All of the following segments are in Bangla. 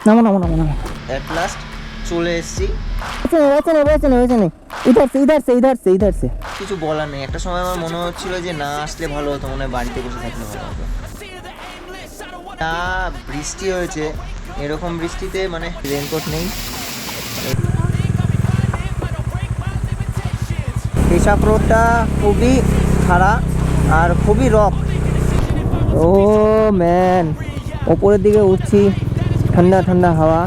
নামো নামো নামো নামো। এট লাস্ট চলে এসেছি। ইধার সে কিছু বলার নেই, একটা সময় আমার মনে হচ্ছিল যে না আসলে ভালো হতো, মনে হয় বাড়িতে বসে থাকলে ভালো হতো। না বৃষ্টি হয়েছে, এরকম বৃষ্টিতে মানে রেনকোট নেই। পেশাব রোডটা খুবই খাড়া আর খুবই রক। ও ম্যান, ওপরের দিকে উঠছি, ঠান্ডা ঠান্ডা হাওয়া।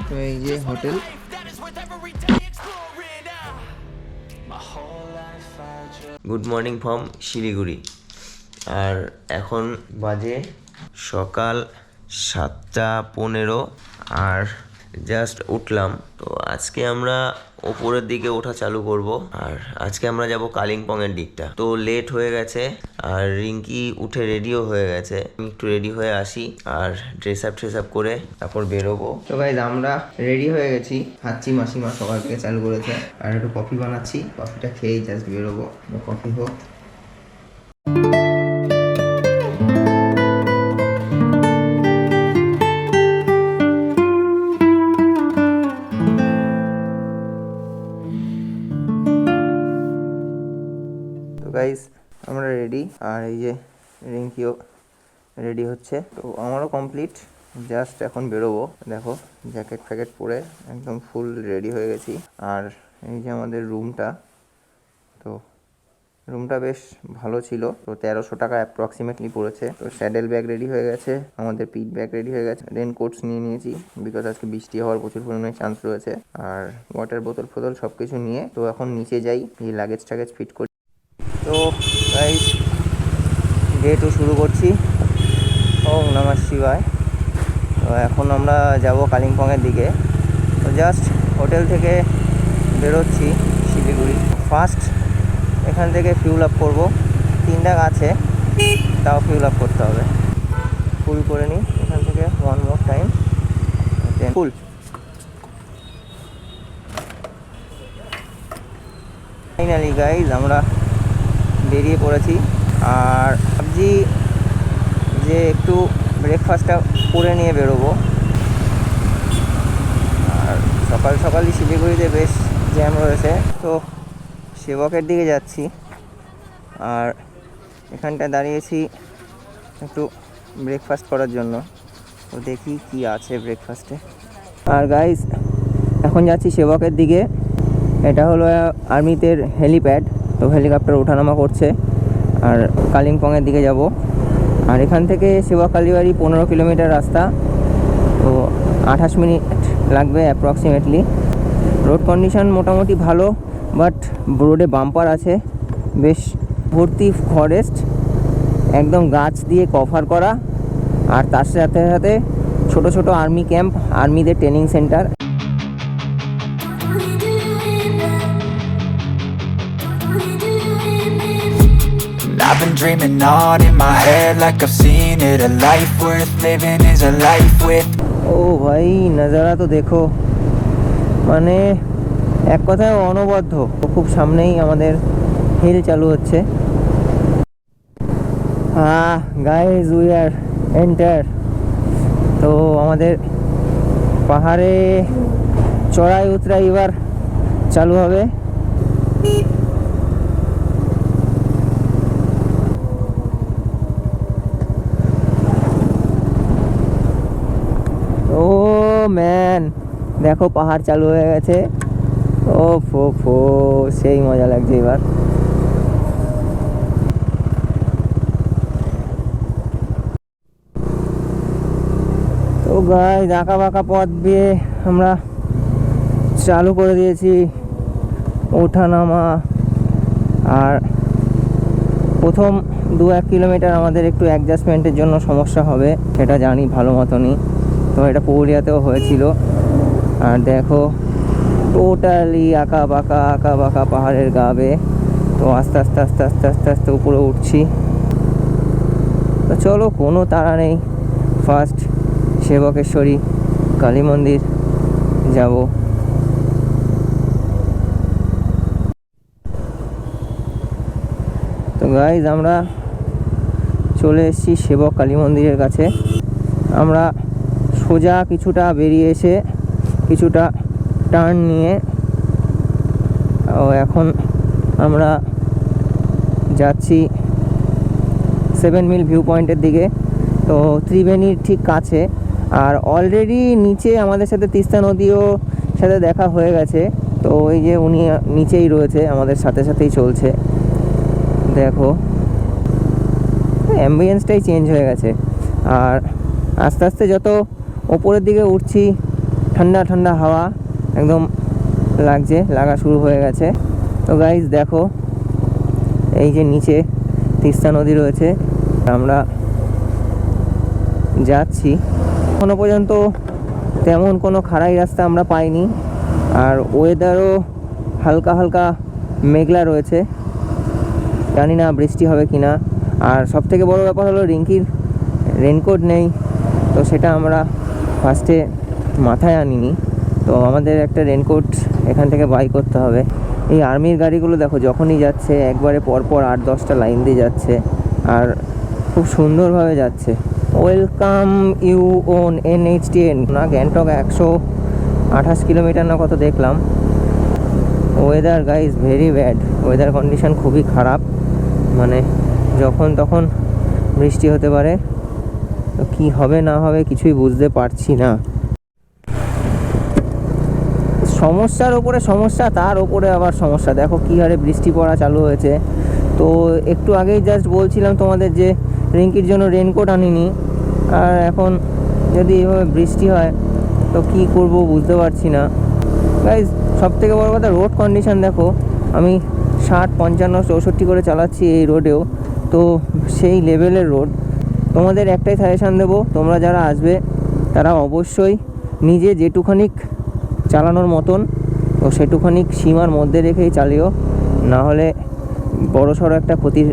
তো এই যে hotel, good morning from Siliguri. আর এখন বাজে সকাল 7:15 আর জাস্ট উঠলাম। তো আজকে আমরা ওপরের দিকে ওঠা চালু করব। আর আজকে আমরা যাব কালিম্পংয়ের দিকটা। তো লেট হয়ে গেছে আর রিঙ্কি উঠে রেডিও হয়ে গেছে। আমি একটু রেডি হয়ে আসি আর ড্রেস আপ করে তারপর বেরোবো। তো গাইজ আমরা রেডি হয়ে গেছি, খাচ্ছি, মাসিমা সকাল থেকে চালু করেছে। আর একটু কফি বানাচ্ছি, কফিটা খেয়েই জাস্ট বেরোবো। কফি হোক। গাইস আমরা রেডি, আর এই যে রিঙ্কিও রেডি হচ্ছে। তো আমারও কমপ্লিট, জাস্ট এখন বেরোবো। দেখো জ্যাকেট ফ্যাকেট পরে একদম ফুল রেডি হয়ে গেছি। আর এই যে আমাদের রুমটা, তো রুমটা বেশ ভালো ছিল। তো 1300 টাকা অ্যাপ্রক্সিমেটলি পড়েছে। তো স্যাডেল ব্যাগ রেডি হয়ে গেছে, আমাদের পিট ব্যাগ রেডি হয়ে গেছে, রেনকোটস নিয়ে নিয়েছি বিকজ আজকে বৃষ্টি হওয়ার প্রচুর পরিমাণে চান্স রয়েছে। আর ওয়াটার বোতল ফোতল সব কিছু নিয়ে তো এখন নিচে যাই, এই লাগেজ টাগেজ ফিট করি। তো গাইস ডে 2 শুরু করছি। ওম নমঃ শিবায়। তো এখন আমরা যাব কালিম্পংয়ের দিকে। তো জাস্ট হোটেল থেকে বেরোচ্ছি শিলিগুড়ি। ফার্স্ট এখান থেকে ফিউল আপ করবো, 3 টাক আছে, তাও ফিউল আপ করতে হবে। ফুল করে নিই এখান থেকে, ওয়ান মোর টাইম, ফুল। ফাইনালি গাইজ আমরা বেরিয়ে পড়েছি। আর ভাবছি যে একটু ব্রেকফাস্টটা করে নিয়ে বেরোবো। আর সকাল সকালই শিলিগুড়িতে বেশ জ্যাম রয়েছে। তো সেবকের দিকে যাচ্ছি, আর এখানটা দাঁড়িয়েছি একটু ব্রেকফাস্ট করার জন্য। তো দেখি কি আছে ব্রেকফাস্টে। আর গাইজ এখন যাচ্ছি সেবকের দিকে। এটা হলো আর্মিদের হেলিপ্যাড। তো হেলিকপ্টার ওঠানামা করছে। আর কালিম্পংয়ের দিকে যাব। আর এখান থেকে সেবা কালীবাড়ি 15 কিলোমিটার রাস্তা। তো 28 মিনিট লাগবে অ্যাপ্রক্সিমেটলি। রোড কন্ডিশন মোটামুটি ভালো, বাট রোডে বাম্পার আছে, বেশ ভর্তি ফরেস্ট, একদম গাছ দিয়ে কভার করা। আর তার সাথে সাথে ছোট ছোট আর্মি ক্যাম্প, আর্মিদের training centre. I've been dreaming on in my head like I've seen it. A life worth living is a life with. ও ভাই নজারা তো দেখো, মানে এক কথায় অনবদ্য। খুব সামনেই আমাদের হিল চালু হচ্ছে। Guys we are enter. তো আমাদের পাহাড়ে চড়াই উতরাই এবার চালু হবে। ও ম্যান দেখো পাহাড় চালু হয়ে গেছে। ও ফো সেই মজা লাগছে এবার। তো গাইস আঁকা বাঁকা পথ দিয়ে আমরা চালু করে দিয়েছি ওঠা নামা। আর প্রথম 2-1 কিলোমিটার আমাদের একটু অ্যাডজাস্টমেন্টের জন্য সমস্যা হবে, সেটা জানি ভালো মতনই। তো এটা পুরুলিয়াতেও হয়েছিল। আর দেখো টোটালি আঁকা বাঁকা পাহাড়ের গা বেয়ে। তো আস্তে আস্তে আস্তে আস্তে আস্তে আস্তে উপরে উঠছি। তো চলো কোনো তাড়া নেই, ফার্স্ট সেবকেশ্বরী কালী মন্দির যাব। তো গাইজ আমরা চলে এসেছি সেবক কালী মন্দিরের কাছে। আমরা সোজা কিছুটা বেরিয়ে এসে কিছুটা টার্ন নিয়ে এখন আমরা যাচ্ছি 7 মিল ভিউ পয়েন্টের দিকে। তো ত্রিবেণীর ঠিক কাছে, আর অলরেডি নিচে আমাদের সাথে তিস্তা নদীও সাথে দেখা হয়ে গেছে। তো ওই যে উনি নিচেই রয়েছে, আমাদের সাথে সাথেই চলছে। দেখো অ্যাম্বিয়েন্সটাই চেঞ্জ হয়ে গেছে। আর আস্তে আস্তে যত ওপরের দিকে উঠছি ঠান্ডা ঠান্ডা হাওয়া একদম লাগা শুরু হয়ে গেছে। তো গাইজ দেখো এই যে নিচে তিস্তা নদী রয়েছে, আমরা যাচ্ছি। এখনো পর্যন্ত তেমন কোনো খাড়াই রাস্তা আমরা পাইনি, আর ওয়েদারও হালকা হালকা মেঘলা রয়েছে। জানি না বৃষ্টি হবে কি না। আর সবথেকে বড় ব্যাপার হলো রিঙ্কির রেনকোট নেই, তো সেটা আমরা ফার্স্টে মাথায় আনিনি। তো আমাদের একটা রেনকোট এখান থেকে বাই করতে হবে। এই আর্মির গাড়িগুলো দেখো যখনই যাচ্ছে একবারে পরপর 8-10টা লাইন দিয়ে যাচ্ছে, আর খুব সুন্দরভাবে যাচ্ছে। ওয়েলকাম ইউ অন NH10 না, গ্যাংটক 128 কিলোমিটার না কত দেখলাম। Weather guys very bad, weather condition খুবই খারাপ, মানে যখন তখন বৃষ্টি হতে পারে। তো কী হবে না হবে কিছুই বুঝতে পারছি না। সমস্যার ওপরে সমস্যা, তার ওপরে আবার সমস্যা। দেখো কী হারে বৃষ্টি পড়া চালু হয়েছে। তো একটু আগেই জাস্ট বলছিলাম তোমাদের যে রিঙ্কির জন্য রেনকোট আনিনি, আর এখন যদি এইভাবে বৃষ্টি হয় তো কী করব বুঝতে পারছি না। গাইজ সবথেকে বড় কথা রোড কন্ডিশন দেখো, আমি 60, 55, 64 করে চালাচ্ছি এই রোডেও, তো সেই লেভেলের রোড। তোমাদের একটাই সাজেশান দেবো, তোমরা যারা আসবে তারা অবশ্যই নিজে যেটুখানিক চালানোর মতন তো সেটুখানিক সীমার মধ্যে রেখেই চালিও, না হলে বড়সড় একটা ক্ষতির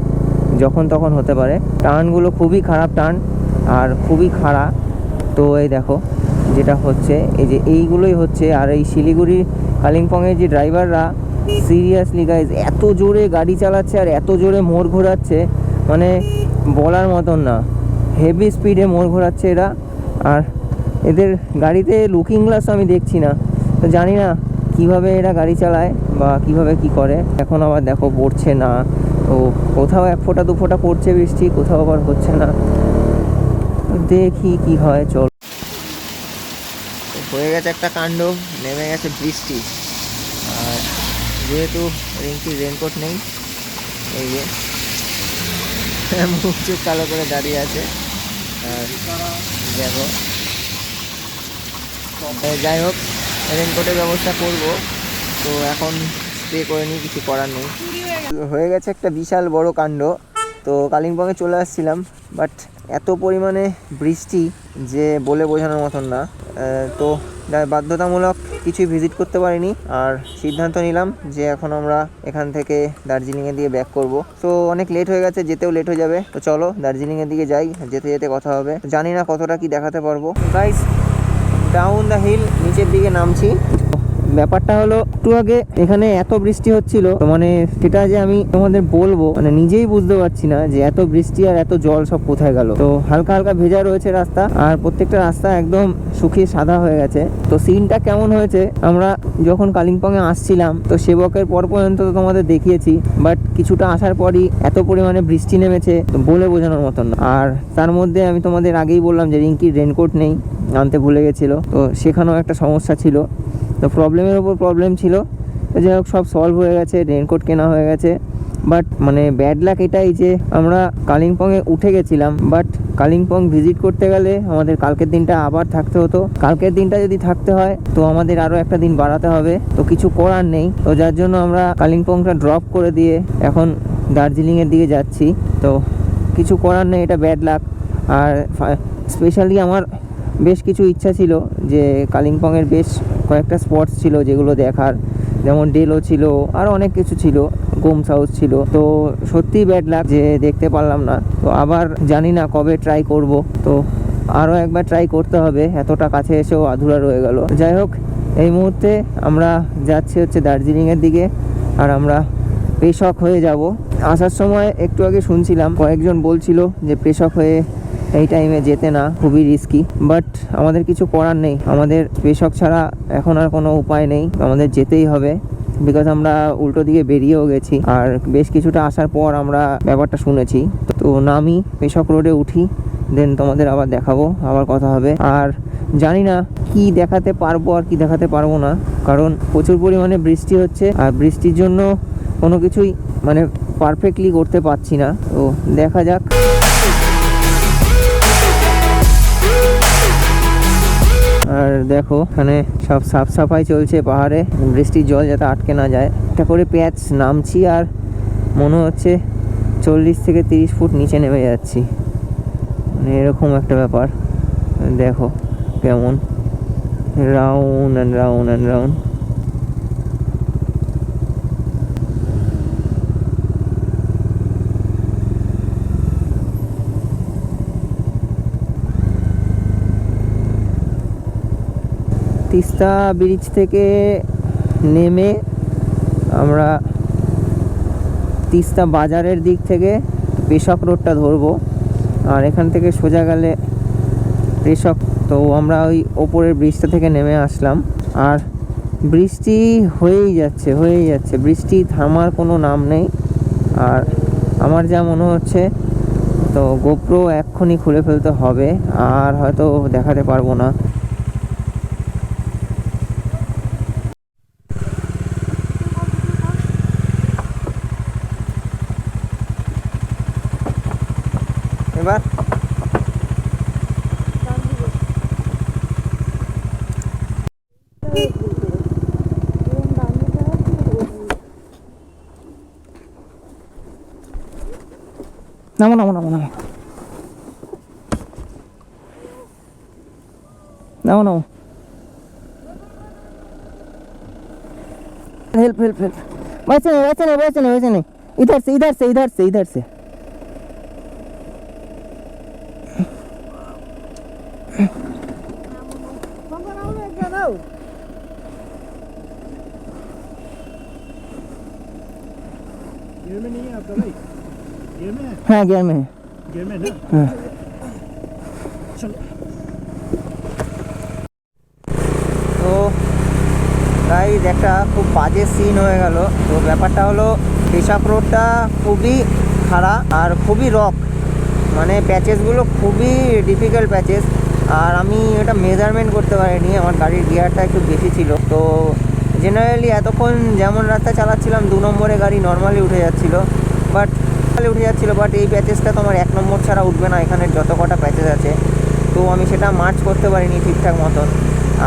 যখন তখন হতে পারে। টার্নগুলো খুবই খারাপ টার্ন আর খুবই খাড়া। তো এই দেখো যেটা হচ্ছে, এই যে এইগুলোই হচ্ছে। আর এই শিলিগুড়ি কালিম্পংয়ের যে ড্রাইভাররা সিরিয়াসলি গাইজ এত জোরে গাড়ি চালাচ্ছে আর এত জোরে মোড় ঘোরাচ্ছে, মানে বলার মতন না। হেভি স্পিডে মোড় ঘোরাচ্ছে এরা। আর এদের গাড়িতে লুকিং গ্লাস আমি দেখছি না, তো জানি না কিভাবে এরা গাড়ি চালায় বা কিভাবে কি করে। এখন আবার দেখো পড়ছে না, তো কোথাও 1 ফোঁটা 2 ফোঁটা পড়ছে বৃষ্টি, কোথাও আবার হচ্ছে না। দেখি কি হয়। চল, হয়ে গেছে একটা কাণ্ড, নেমে গেছে বৃষ্টি। আর যেহেতু রিঙ্কির রেনকোট নেই, এই যে মুখ চুপ কালো করে দাঁড়িয়ে আছে। আর দেখো যাই হোক রেনকোটের ব্যবস্থা করব, তো এখন স্প্রে করে নিই, কিছু করার নেই। হয়ে গেছে একটা বিশাল বড় কাণ্ড। তো কালিম্পংয়ে চলে আসছিলাম, বাট এত পরিমাণে বৃষ্টি যে বলে বোঝানোর মতন না। তো বাধ্যতামূলক কিছুই ভিজিট করতে পারিনি, আর সিদ্ধান্ত নিলাম যে এখন আমরা এখান থেকে দার্জিলিংয়ের দিকে ব্যাক করব। তো অনেক লেট হয়ে গেছে, যেতেও লেট হয়ে যাবে। তো চলো দার্জিলিংয়ের দিকে যাই, যেতে যেতে কথা হবে। জানি না কতটা কি দেখাতে পারবো। গাইস ডাউন দ্য হিল, নিচের দিকে নামছি। ব্যাপারটা হলো একটু আগে এখানে এত বৃষ্টি হচ্ছিল, তো মানে সেটা যে আমি তোমাদের বলবো মানে নিজেই বুঝতে পারছি না যে এত বৃষ্টি আর এত জল সব কোথায় গেল। তো হালকা হালকা ভেজা রয়েছে রাস্তা, আর প্রত্যেকটা রাস্তা একদম শুকিয়ে সাদা হয়ে গেছে। তো সিনটা কেমন হয়েছে আমরা যখন কালিম্পংয়ে আসছিলাম, তো সেবকের পর পর্যন্ত তো তোমাদের দেখিয়েছি, বাট কিছুটা আসার পরই এত পরিমাণে বৃষ্টি নেমেছে তো বলে বোঝানোর মতন না। আর তার মধ্যে আমি তোমাদের আগেই বললাম যে রিঙ্কির রেনকোট নেই, আনতে ভুলে গেছিলো, তো সেখানেও একটা সমস্যা ছিল। তো প্রবলেমের ওপর প্রবলেম ছিল, তো যাই হোক সব সলভ হয়ে গেছে, রেনকোট কেনা হয়ে গেছে। বাট মানে ব্যাড লাক এটাই যে আমরা কালিম্পংয়ে উঠে গেছিলাম, বাট কালিম্পং ভিজিট করতে গেলে আমাদের কালকের দিনটা আবার থাকতে হতো। কালকের দিনটা যদি থাকতে হয় তো আমাদের আরও একটা দিন বাড়াতে হবে, তো কিছু করার নেই। তো যার জন্য আমরা কালিম্পংটা ড্রপ করে দিয়ে এখন দার্জিলিংয়ের দিকে যাচ্ছি। তো কিছু করার নেই, এটা ব্যাড লাক। আর স্পেশালি আমার বেশ কিছু ইচ্ছা ছিল যে কালিম্পংয়ের বেশ কয়েকটা স্পটস ছিল যেগুলো দেখার, যেমন ডেলো ছিল, আরও অনেক কিছু ছিল, গোমস হাউস ছিল। তো সত্যিই ব্যাড লাক যে দেখতে পারলাম না। তো আবার জানি না কবে ট্রাই করব, তো আরও একবার ট্রাই করতে হবে, এতটা কাছে এসেও আধুরা রয়ে গেল। যাই হোক এই মুহূর্তে আমরা যাচ্ছি হচ্ছে দার্জিলিংয়ের দিকে, আর আমরা পেশক হয়ে যাব। আসার সময় একটু আগে শুনছিলাম কয়েকজন বলছিল যে পেশক হয়ে এই টাইমে যেতে না, খুবই রিস্কি, বাট আমাদের কিছু করার নেই, আমাদের পেশক ছাড়া এখন আর কোনো উপায় নেই, আমাদের যেতেই হবে। বিকজ আমরা উল্টো দিকে বেরিয়েও গেছি, আর বেশ কিছুটা আসার পর আমরা ব্যাপারটা শুনেছি। তো নামি, পেশক রোডে উঠি, দেন তোমাদের আবার দেখাবো, আবার কথা হবে। আর জানি না কি দেখাতে পারবো আর কি দেখাতে পারবো না, কারণ প্রচুর পরিমাণে বৃষ্টি হচ্ছে, আর বৃষ্টির জন্য কোনো কিছুই মানে পারফেক্টলি করতে পারছি না। তো দেখা যাক। আর দেখো এখানে সব সাফ সাফাই চলছে পাহাড়ে, বৃষ্টির জল যাতে আটকে না যায়। একটা করে প্যাচ নামছি, আর মনে হচ্ছে 40 থেকে 30 ফুট নিচে নেমে যাচ্ছি, মানে এরকম একটা ব্যাপার। দেখো কেমন round and round and round. Teesta bridge থেকে নেমে আমরা তিস্তা বাজারের দিক থেকে পেশক রোডটা ধরবো, আর এখান থেকে সোজা গেলে পেশক। তো আমরা ওই ওপরের ব্রিজটা থেকে নেমে আসলাম, আর বৃষ্টি হয়েই যাচ্ছে, বৃষ্টি থামার কোনো নাম নেই। আর আমার যা মনে হচ্ছে, তো গোপ্রো এক্ষুনি খুলে ফেলতে হবে, আর হয়তো দেখাতে পারবো না। এবার নামো নামো নামো নামো नाओ नाओ हेल्प हेल्प हेल्प वैसे नहीं वैसे नहीं वैसे नहीं वैसे नहीं इधर से इधर से इधर से इधर से गियर में नहीं है आपका भाई? गियर में है? हाँ गियर में है गियर में ना? हाँ चलो। তো গাইজ একটা খুব বাজে সিন হয়ে গেল। তো ব্যাপারটা হলো পেশাব রোডটা খুবই খারাপ আর খুবই রক, মানে প্যাচেসগুলো খুবই ডিফিকাল্ট প্যাচেস। আর আমি এটা মেজারমেন্ট করতে পারিনি, আমার গাড়ির গিয়ারটা একটু বেশি ছিল। তো জেনারেলি এতক্ষণ যেমন রাস্তা চালাচ্ছিলাম 2 নম্বরে গাড়ি নর্মালি উঠে যাচ্ছিলো, বাট এই প্যাচেসটা তোমার 1 নম্বর ছাড়া উঠবে না, এখানে যত কটা প্যাচেস আছে। তো আমি সেটা মার্চ করতে পারিনি ঠিকঠাক মতন,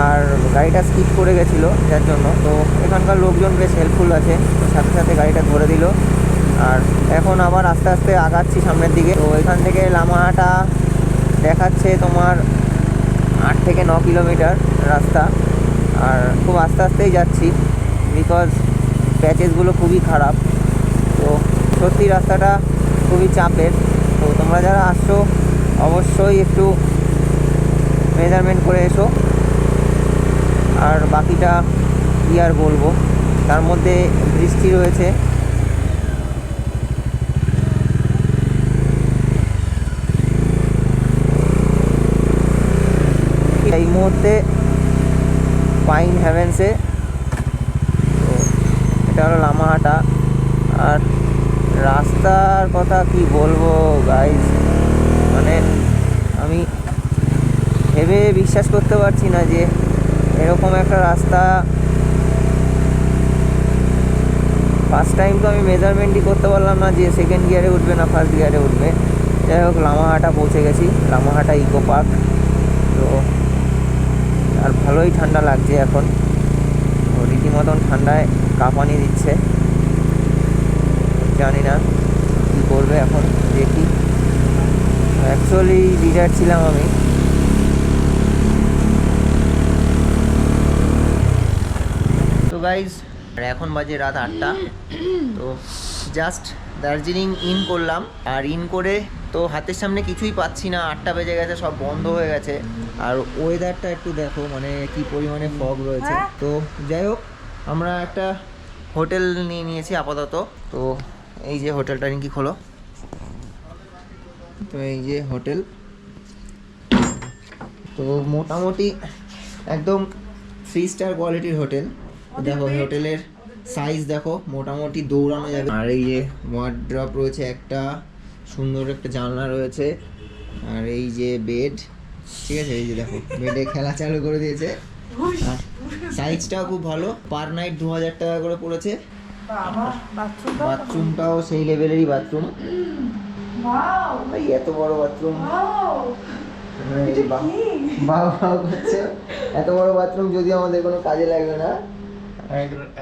আর গাড়িটা স্কিপ করে গেছিলো যার জন্য। তো এখানকার লোকজন বেশ হেল্পফুল আছে, সাথে সাথে গাড়িটা ধরে দিল। আর এখন আবার আস্তে আস্তে আগাচ্ছি সামনের দিকে। তো এখান থেকে লামাহাটা দেখাচ্ছে তোমার 8 থেকে 9 কিলোমিটার রাস্তা, আর খুব আস্তে আস্তেই যাচ্ছি বিকজ প্যাচেসগুলো খুবই খারাপ। তো সত্যি রাস্তাটা খুবই চাপের। তো তোমরা যারা আসছো অবশ্যই একটু মেজারমেন্ট করে এসো। আর বাকিটা কি আর বলবো, তার মধ্যে বৃষ্টি রয়েছে। এই মুহূর্তে পাইন হ্যাভেন্সে, তো এটা হলো লামাহাটা। আর রাস্তার কথা কি বলবো গাইজ, মানে আমি ভেবে বিশ্বাস করতে পারছি না যে এরকম একটা রাস্তা। ফার্স্ট টাইম তো আমি মেজারমেন্টই করতে পারলাম না যে সেকেন্ড গিয়ারে উঠবে না ফার্স্ট গিয়ারে উঠবে। যাই হোক, লামাহাটা পৌঁছে গেছি, লামাহাটা ইকো পার্ক। তো আর ভালোই ঠান্ডা লাগছে এখন, রীতিমতন ঠান্ডায় কাঁপানি দিচ্ছে। জানি না কী করবে এখন, দেখি। অ্যাকচুয়ালি লিডার ছিলাম আমি। তো গাইজ এখন বাজে রাত 8টা। তো জাস্ট দার্জিলিং ইন করলাম, আর ইন করে তো হাতের সামনে কিছুই পাচ্ছি না, 8টা বেজে গেছে, সব বন্ধ হয়ে গেছে। আর ওয়েদারটা একটু দেখো, মানে কি পরিমাণে ফগ রয়েছে। তো যাই হোক, আমরা একটা হোটেল নিয়ে নিয়েছি আপাতত। তো এই যে হোটেলটা, রিঙ্কি খোলো। তো এই যে হোটেল, তো মোটামুটি একদম 3 স্টার কোয়ালিটির হোটেল। দেখো হোটেলের সাইজ দেখো, মোটামুটি দৌড়ানো যাবে। আর এই যে ওয়ার্ড্রপ রয়েছে, একটা সুন্দর একটা জানলা রয়েছে, আর এই যে বেড, ঠিক আছে, এই যে দেখো বেডে খেলা চালু করে দিয়েছে। আর সাইজটাও খুব ভালো, পার নাইট 2000 টাকা করে পড়েছে। বাথরুমটাও সেই লেভেলেরই বাথরুম, ভাই এত বড় বাথরুম, করছে এত বড় বাথরুম যদিও আমাদের কোনো কাজে লাগবে না।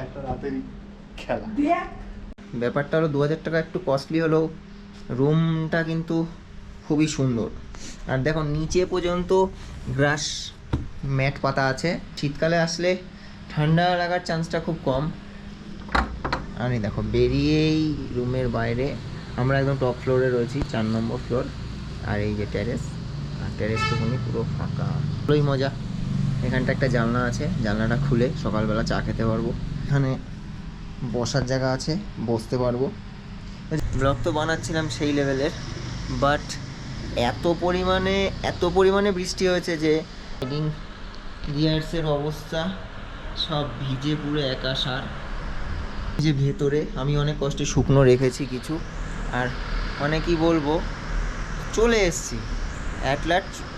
একটা রাতেরই খেলা। ব্যাপারটা হলো 2000 টাকা একটু কস্টলি হলেও রুমটা কিন্তু খুবই সুন্দর। আর দেখো নিচে পর্যন্ত গ্রাস ম্যাট পাতা আছে, শীতকালে আসলে ঠান্ডা লাগার চান্সটা খুব কম। আর এই দেখো বেরিয়েই রুমের বাইরে আমরা একদম টপ ফ্লোরে রয়েছি, 4 নম্বর ফ্লোর। আর এই যে টেরেস, আর টেরেসটুকুনি পুরো ফাঁকা, পুরোই মজা। এখানটা একটা জানলা আছে, জানলাটা খুলে সকালবেলা চা খেতে পারবো। এখানে বসার জায়গা আছে, বসতে পারবো। ব্লগ তো বানাচ্ছিলাম সেই লেভেলের, বাট এত পরিমাণে বৃষ্টি হয়েছে যে রাইডিং গিয়ার্সের অবস্থা সব ভিজে পুরো একাসার। যে ভেতরে আমি অনেক কষ্টে শুকনো রেখেছি কিছু, আর মানে কি বলবো, চলে এসছি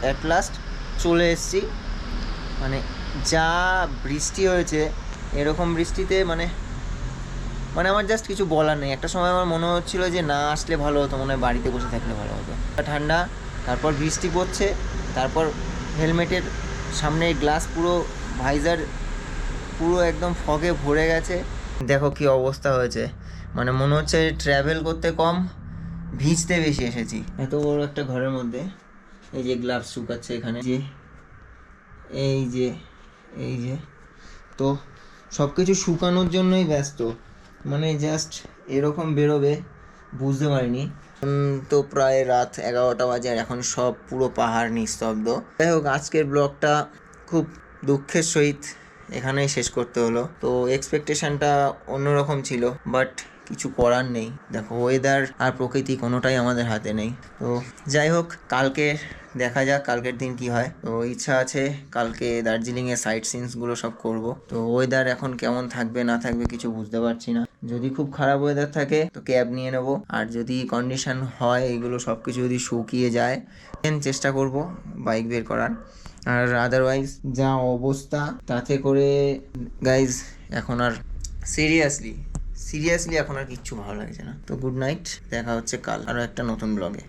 অ্যাট লাস্ট চলে এসছি। মানে যা বৃষ্টি হয়েছে, এরকম বৃষ্টিতে মানে আমার জাস্ট কিছু বলার নেই। একটা সময় আমার মনে হচ্ছিলো যে না আসলে ভালো হতো, মনে হয় বাড়িতে বসে থাকলে ভালো হতো। ঠান্ডা, তারপর বৃষ্টি পড়ছে, তারপর হেলমেটের সামনে গ্লাস পুরো, ভাইজার পুরো একদম ফগে ভরে গেছে। দেখো কি অবস্থা হয়েছে, মানে মনে হচ্ছে ট্র্যাভেল করতে কম, ভিজতে বেশি এসেছি। এত বড় একটা ঘরের মধ্যে এই যে গ্লাভস শুকাচ্ছে এখানে, যে এই যে তো সব কিছু শুকানোর জন্যই ব্যস্ত, মানে জাস্ট এরকম বেরোবে বুঝতে পারিনি। তো প্রায় রাত 11টা বাজে, আর এখন সব পুরো পাহাড় নিস্তব্ধ। যাই হোক, আজকের ব্লগটা খুব দুঃখের সহিত এখানেই শেষ করতে হলো। তো এক্সপেকটেশনটা অন্যরকম ছিল, বাট কিছু করার নেই। দেখো ওয়েদার আর প্রকৃতি কোনোটাই আমাদের হাতে নেই। তো যাই হোক, কালকে দেখা যাক কালকের দিন কি হয়। তো ইচ্ছা আছে কালকে দার্জিলিংয়ের সাইট সিনসগুলো সব করব। তো ওয়েদার এখন কেমন থাকবে না থাকবে কিছু বুঝতে পারছি না। যদি খুব খারাপ ওয়েদার থাকে তো ক্যাব নিয়ে নেব, আর যদি কন্ডিশন হয় এইগুলো সব কিছু যদি শুকিয়ে যায় দেন চেষ্টা করব বাইক বের করার। আর আদারওয়াইজ যা অবস্থা তাতে করে গাইজ এখন আর সিরিয়াসলি এখন আর কিচ্ছু ভালো লাগছে না। তো গুড নাইট, দেখা হচ্ছে কাল আরও একটা নতুন ব্লগে।